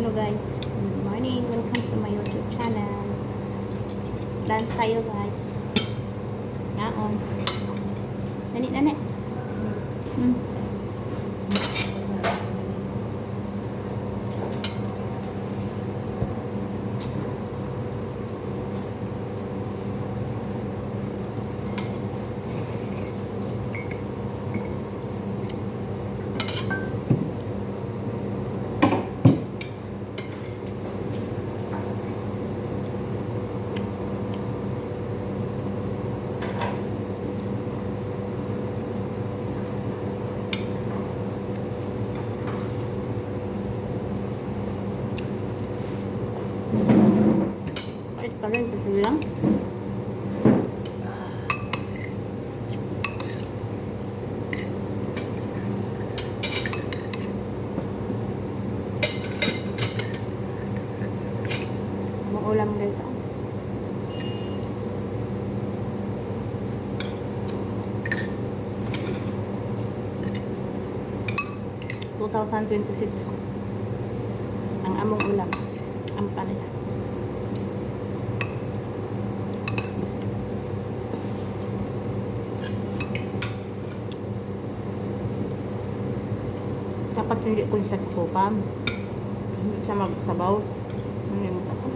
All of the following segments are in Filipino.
Hello guys, good morning, welcome to my YouTube channel. Dance tayo guys. Yaon. Nani, nani. Hmm. Bakit pa rin kasi lang? Maulam guys ah. ...2026 ang among ulam ang palaya. Dapat hindi ko siya kupam, hindi siya magsabaw. Hindi mo ako.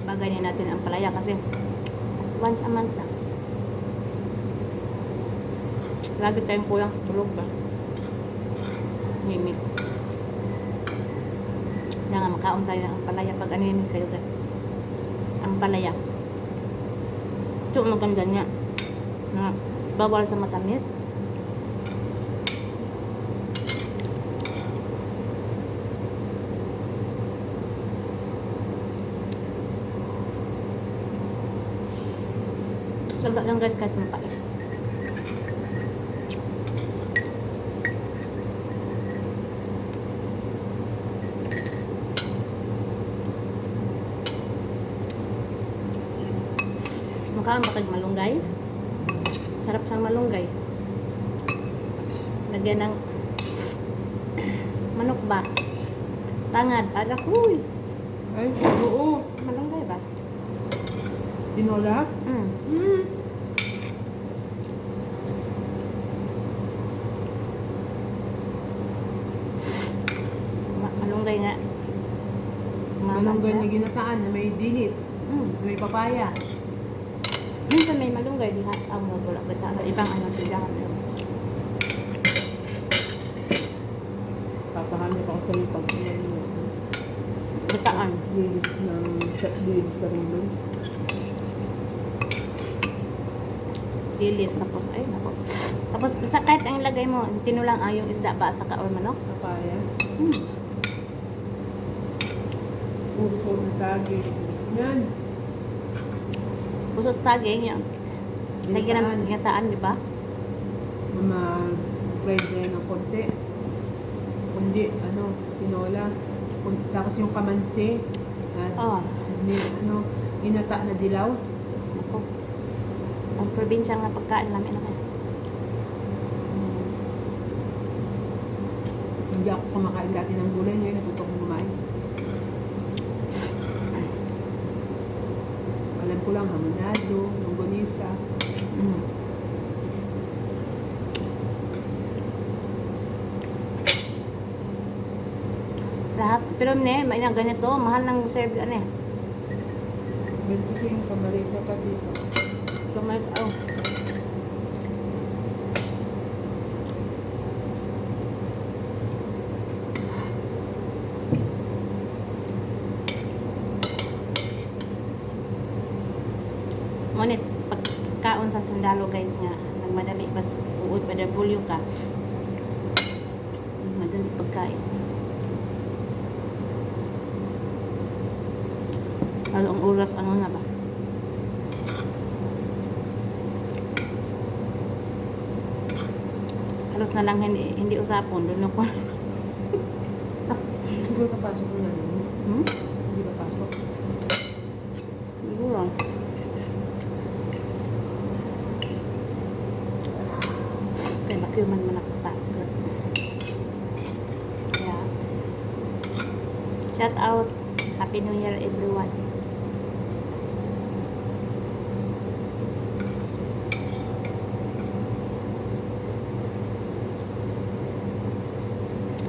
Bagayin natin ang palaya kasi once a month lang. Lagi tayong kulang tulog ba? Mimik. Na nga makaon tayo ng palaya pag ano yun kayo guys. Ang palaya. Ito maganda niya. Na bawal sa matamis. Sagda lang guys kahit mapait. Mukhaan bakit malunggay? Sarap sa malunggay. Lagyan ng manok ba? Tangad. Alak, uy. Ay, oo. Malunggay ba? Tinola? Malunggay nga. Malunggay na ginataan na may dinis. May papaya. Minsan may malunggay diha ang wala kita ibang ano tindahan mo. Papahami pa ako sa lipag. Bitaan. Dinis ng dinis sa rimon. Dilis tapos ay nako. Tapos sa kahit ang ilagay mo tinulang yung isda ba at saka or manok? Papaya. Hmm. Puso na saging. Yan. Puso sa saging yung lagyan ng ginataan, di ba? Ma-fried na yan ng konti. Kundi, ano, tinola. Tapos yung kamansi. At, ginata na dilaw. Sus nako. Ang probinsya nga pagkain namin ako. Hindi ako kumakain dati ng gulay. Ngayon natuto kong kumain. Alam ko lang, hamonado, longganisa. Lahat. Pero ne, may na ganito. Mahal ng serve ano eh. 25 kamali ka pa dito. Kamay, oh. Ngunit pagkaon sa sundalo guys nga nagmadali bas uod pa bulyo ka madali pagkain ano ang oras ano na ba halos na lang hindi usapon doon ako Siguro papasok mo na rin. hmm? Hindi papasok. Happy New Year everyone.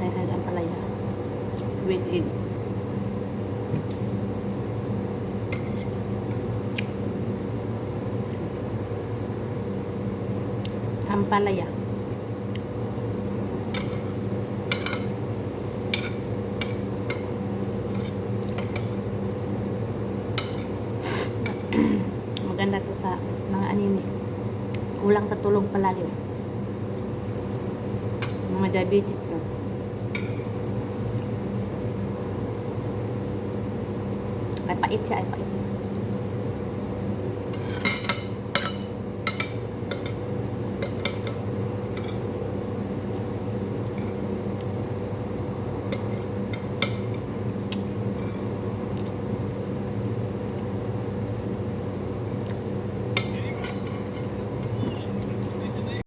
Ay, ang palaya. With egg. Ampalaya. Maganda to sa mga anime. Kulang sa tulog palagi. Mga diabetic to. Ay pait siya, ay pait.